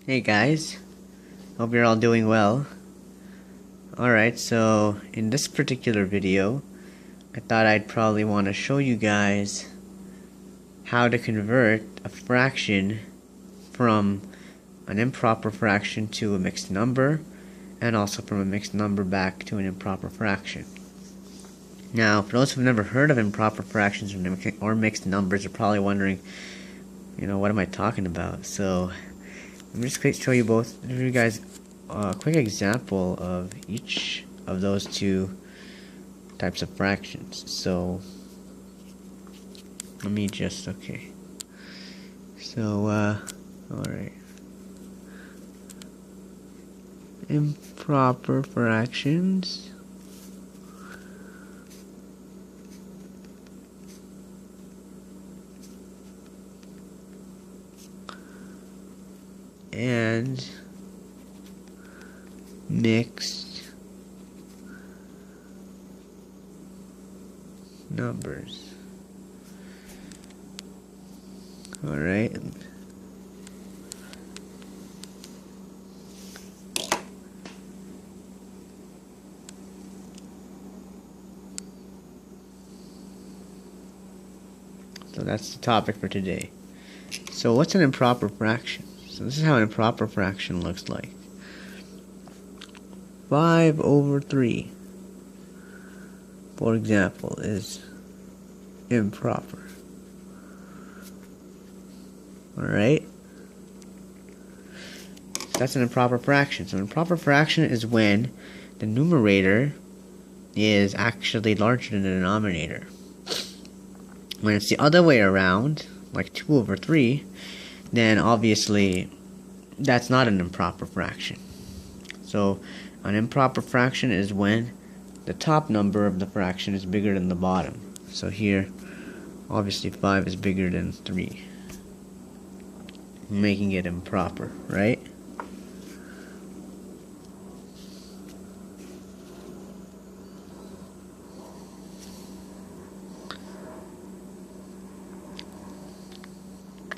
Hey guys, hope you're all doing well. Alright, so in this particular video, I thought I'd probably want to show you guys how to convert a fraction from an improper fraction to a mixed number, and also from a mixed number back to an improper fraction. Now, for those who've never heard of improper fractions or mixed numbers, are probably wondering, what am I talking about? So, I'm just going to show you guys a quick example of each of those two types of fractions. So, let me just, okay. So, alright. Improper fractions. And mixed numbers. Alright. So that's the topic for today. So what's an improper fraction? So this is how an improper fraction looks like. 5 over 3, for example, is improper. Alright? That's an improper fraction. So an improper fraction is when the numerator is actually larger than the denominator. When it's the other way around, like 2 over 3, then obviously that's not an improper fraction. So an improper fraction is when the top number of the fraction is bigger than the bottom. So here, obviously 5 is bigger than 3, making it improper, right?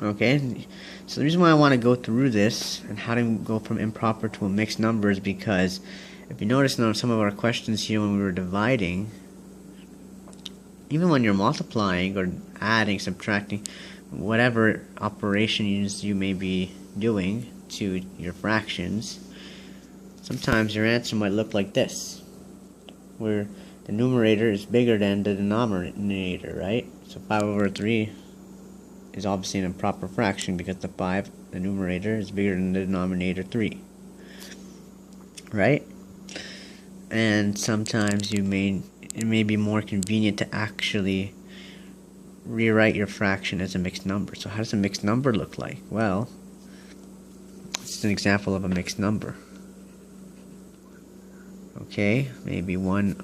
Okay, so the reason why I want to go through this and how to go from improper to a mixed number is because if you notice now some of our questions here when we were dividing, even when you're multiplying or adding, subtracting, whatever operations you may be doing to your fractions, sometimes your answer might look like this, where the numerator is bigger than the denominator, right? So 5 over 3 is obviously an improper fraction because the numerator, is bigger than the denominator 3. Right? And sometimes it may be more convenient to actually rewrite your fraction as a mixed number. So how does a mixed number look like? Well, this is an example of a mixed number. Okay, maybe 1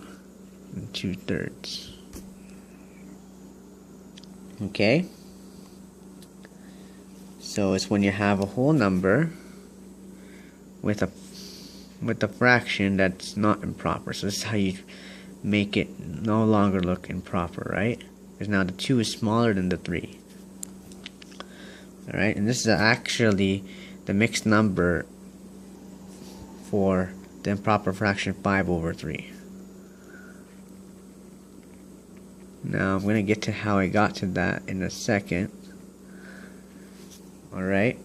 2/3. Okay? So it's when you have a whole number with a fraction that's not improper. So this is how you make it no longer look improper, right? Because now the 2 is smaller than the 3. Alright, and this is actually the mixed number for the improper fraction 5 over 3. Now I'm going to get to how I got to that in a second. Alright,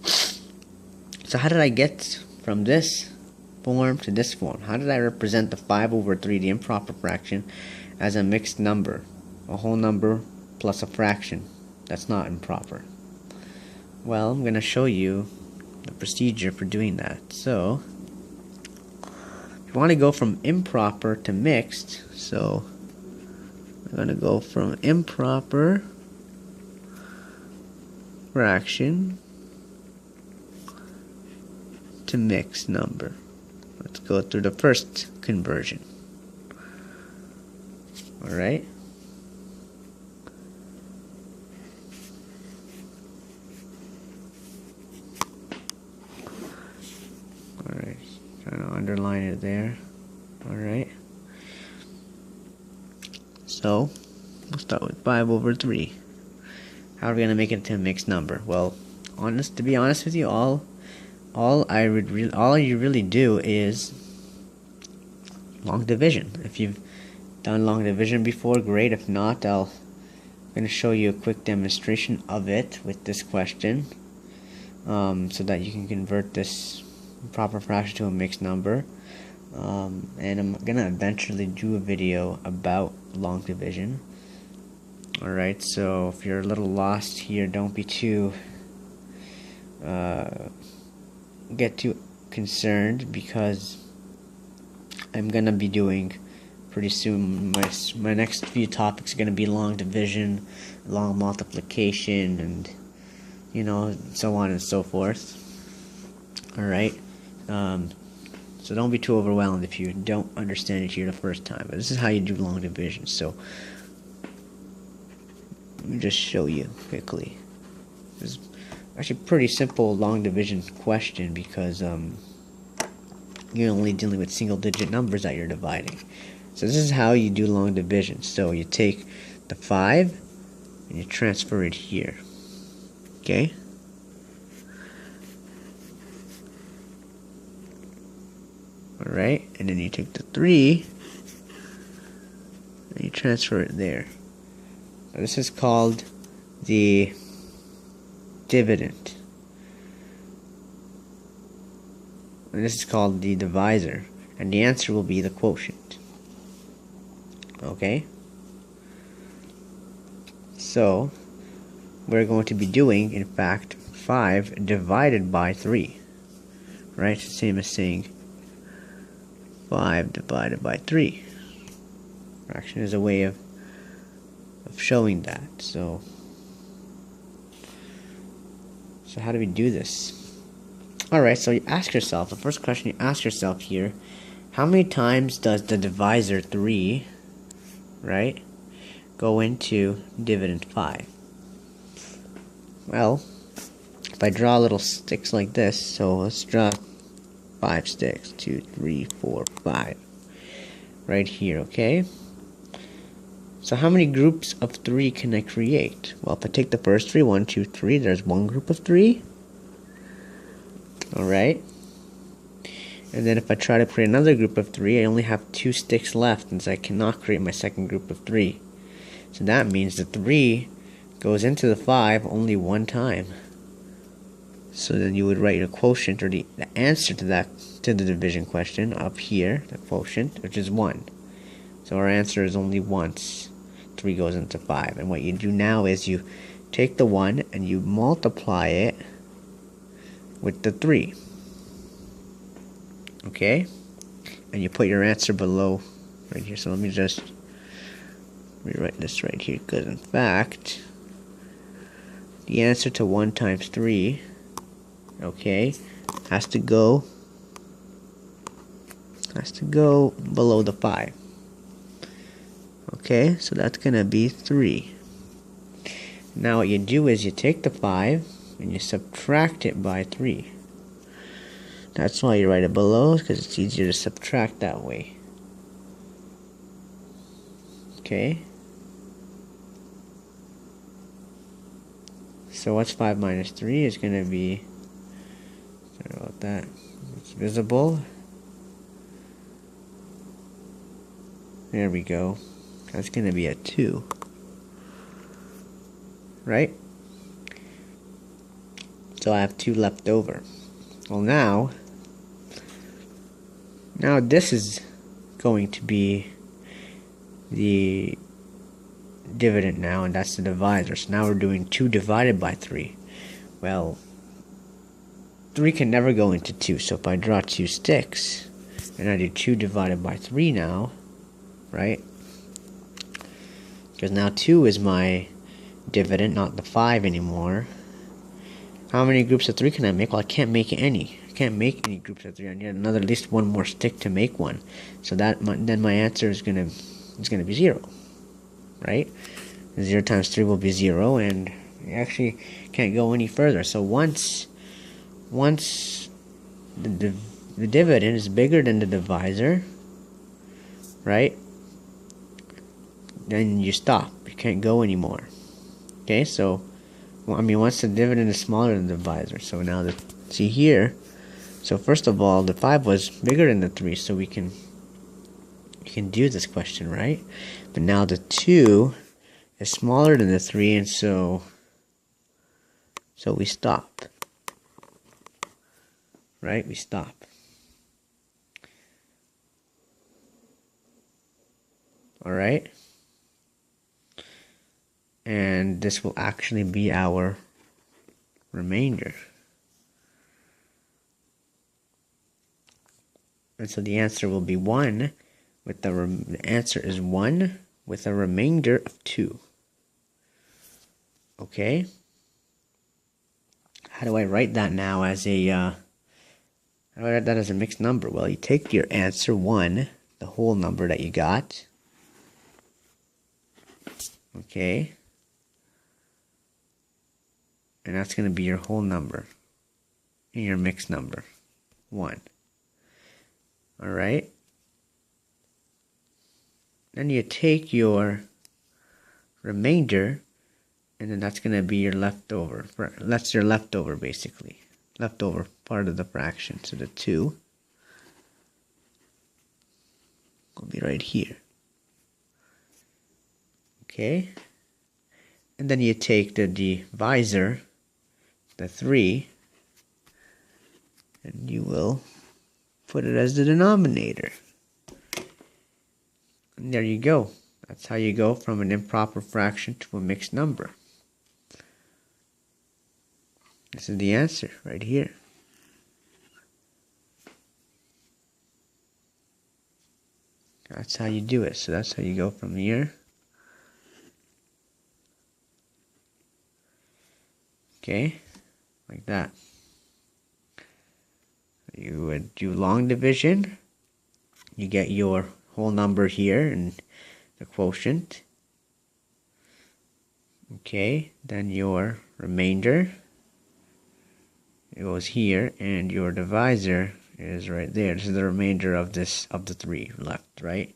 so how did I get from this form to this form? How did I represent the 5 over 3, the improper fraction, as a mixed number? A whole number plus a fraction that's not improper. Well, I'm going to show you the procedure for doing that. So, if you want to go from improper to mixed, so I'm going to go from improper fraction to mixed number. Let's go through the first conversion. Alright. Alright, trying to underline it there. Alright. So, we'll start with 5 over 3. How are we going to make it into a mixed number? Well, to be honest with you, all you really do is long division. If you've done long division before, great. If not, I'm going to show you a quick demonstration of it with this question, so that you can convert this improper fraction to a mixed number. And I'm going to eventually do a video about long division. Alright, so if you're a little lost here, don't be too get too concerned, because I'm gonna be doing pretty soon, my next few topics are gonna be long division, long multiplication, and so on and so forth. Alright, so don't be too overwhelmed if you don't understand it here the first time, but this is how you do long division. So let me just show you quickly. This is actually a pretty simple long division question, because you're only dealing with single digit numbers that you're dividing. So this is how you do long division. So you take the 5 and you transfer it here. Okay? Alright, and then you take the 3 and you transfer it there. Now this is called the dividend, and this is called the divisor, and the answer will be the quotient. Okay, so we're going to be doing, in fact, 5 divided by 3, right? It's the same as saying 5 divided by 3. Fraction is a way of showing that. So how do we do this? Alright, so you ask yourself, the first question you ask yourself here, how many times does the divisor 3, right, go into dividend 5? Well, if I draw little sticks like this, so let's draw 5 sticks, 2, 3, 4, 5, right here, okay? So how many groups of 3 can I create? Well, if I take the first 3, 1, 2, 3, there's one group of 3. Alright. And then if I try to create another group of 3, I only have 2 sticks left, and so I cannot create my second group of 3. So that means the 3 goes into the 5 only one time. So then you would write your quotient, or the answer to the division question up here, the quotient, which is 1. So our answer is only once 3 goes into 5. And what you do now is you take the 1 and you multiply it with the 3. Okay? And you put your answer below right here. So let me just rewrite this right here, because in fact the answer to 1 times 3, okay, has to go below the 5. Okay, so that's gonna be 3. Now what you do is you take the 5 and you subtract it by 3. That's why you write it below, because it's easier to subtract that way. Okay. So what's 5 minus 3 is gonna be, sorry about that, it's visible. There we go. That's going to be a 2. Right? So I have 2 left over. Well, now this is going to be the dividend now, and that's the divisor. So now we're doing 2 divided by 3. Well, 3 can never go into 2. So if I draw 2 sticks, and I do 2 divided by 3 now, right? Because now 2 is my dividend, not the 5 anymore. How many groups of 3 can I make? Well, I can't make any. I can't make any groups of 3. I need another, at least one more stick to make one. So then my answer is gonna be 0, right? 0 times 3 will be 0, and you actually can't go any further. So once the dividend is bigger than the divisor, right, then you stop. You can't go anymore. Okay, so well, I mean, once the dividend is smaller than the divisor. So now see here. So first of all, the 5 was bigger than the 3, so we can do this question, right? But now the 2 is smaller than the 3, and so we stop. Right? We stop. Alright? And this will actually be our remainder. And so the answer will be 1 with the answer is 1 with a remainder of 2. Okay? How do I write that now as a how do I write that as a mixed number? Well, you take your answer 1, the whole number that you got. Okay? And that's going to be your whole number in your mixed number. 1. Alright? Then you take your remainder, and then that's going to be your leftover. That's your leftover, basically. Leftover part of the fraction. So the 2 will be right here. Okay? And then you take the divisor, the 3, and you will put it as the denominator. And there you go. That's how you go from an improper fraction to a mixed number. This is the answer right here. That's how you do it. So that's how you go from here. Okay, like that. You would do long division. You get your whole number here and the quotient. Okay, then your remainder, it goes here, and your divisor is right there. This is the remainder of the 3 left, right?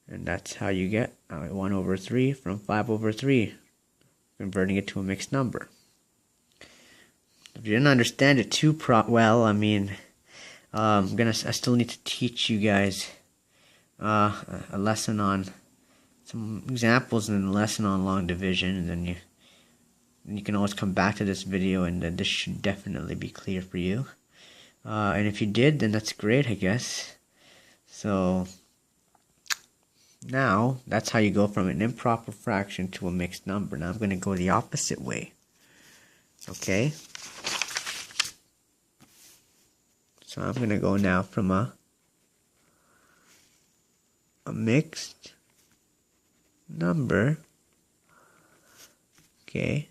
And that's how you get 1 over 3 from 5 over 3, converting it to a mixed number. If you didn't understand it too well, I mean, I still need to teach you guys a lesson on some examples and a lesson on long division, and then you can always come back to this video, and this should definitely be clear for you. And if you did, then that's great, I guess. So now that's how you go from an improper fraction to a mixed number. Now I'm going to go the opposite way. Okay? So I'm going to go now from a mixed number, okay,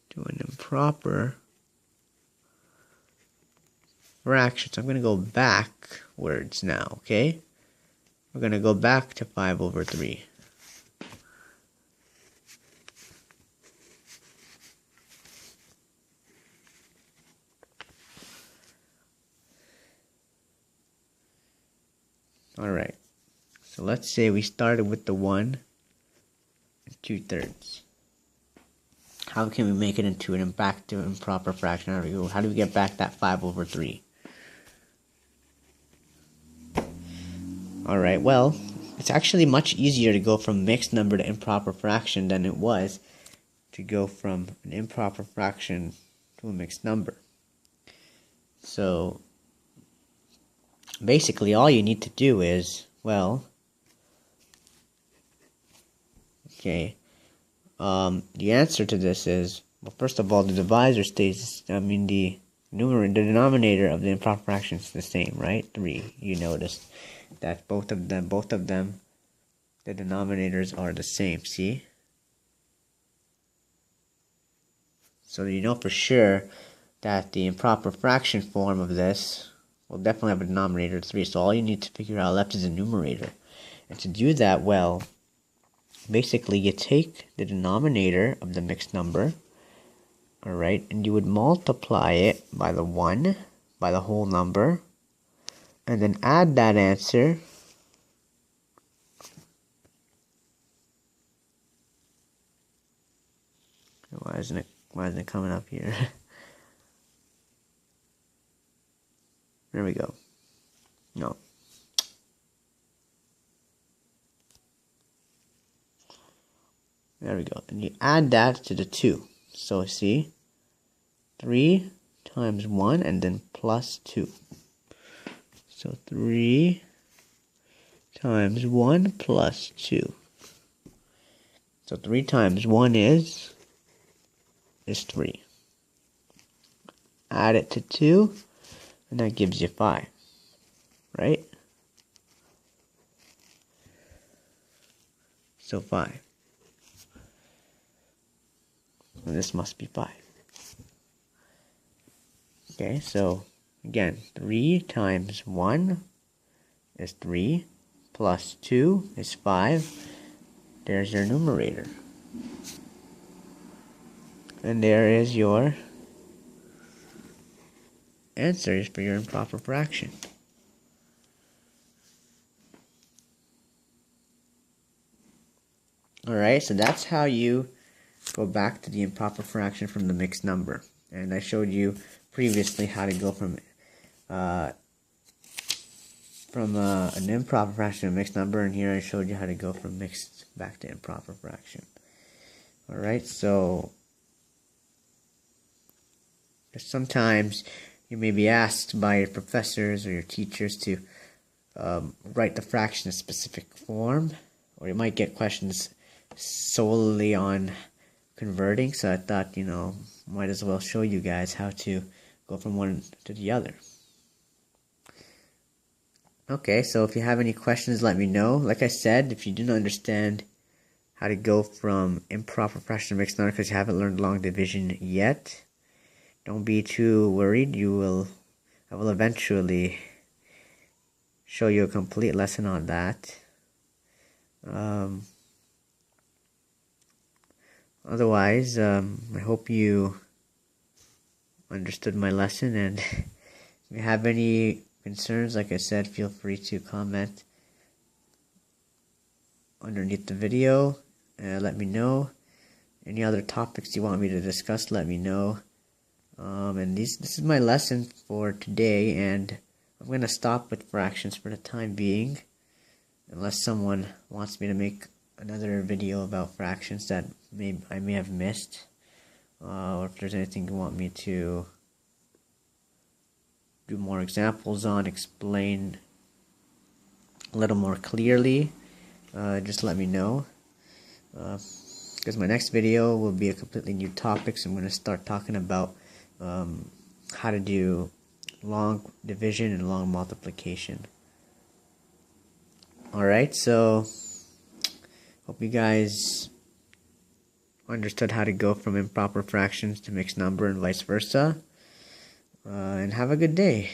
to an improper fraction. So I'm going to go backwards now, okay? We're going to go back to 5 over 3. Alright, so let's say we started with the 1 2/3. How can we make it into an improper fraction? How do we get back that 5 over 3? Alright, well, it's actually much easier to go from mixed number to improper fraction than it was to go from an improper fraction to a mixed number. So basically all you need to do is, well, okay, the answer to this is, well, first of all, the divisor stays, the denominator of the improper fraction is the same, right? 3. You notice that both of them, the denominators are the same, see? So you know for sure that the improper fraction form of this will definitely have a denominator of 3. So all you need to figure out left is the numerator. And to do that, well, basically you take the denominator of the mixed number, alright, and you would multiply it by the 1, by the whole number, and then add that answer why isn't it Why isn't it coming up here? There we go. No. There we go. And you add that to the 2. So see, 3 times 1 and then plus 2. So 3 times 1 plus 2. So 3 times 1 is 3. Add it to 2, and that gives you 5. Right? So 5. And this must be 5. Okay, so again, 3 times 1 is 3, plus 2 is 5. There's your numerator. And there is your answers for your improper fraction. Alright, so that's how you go back to the improper fraction from the mixed number. And I showed you previously how to go from an improper fraction to a mixed number, and here I showed you how to go from mixed back to improper fraction. Alright, so sometimes you may be asked by your professors or your teachers to write the fraction in a specific form, or you might get questions solely on converting, so I thought, might as well show you guys how to go from one to the other. Okay, so if you have any questions, let me know. Like I said, if you do not understand how to go from improper fraction to mixed number because you haven't learned long division yet, don't be too worried. I will eventually show you a complete lesson on that. Otherwise, I hope you understood my lesson, and if you have any concerns, like I said, feel free to comment underneath the video. Let me know. Any other topics you want me to discuss, let me know. And this is my lesson for today, and I'm going to stop with fractions for the time being, unless someone wants me to make another video about fractions that I may have missed, or if there's anything you want me to do more examples on, explain a little more clearly, just let me know, because my next video will be a completely new topic. So I'm going to start talking about how to do long division and long multiplication. Alright, so hope you guys understood how to go from improper fractions to mixed number and vice versa. And have a good day.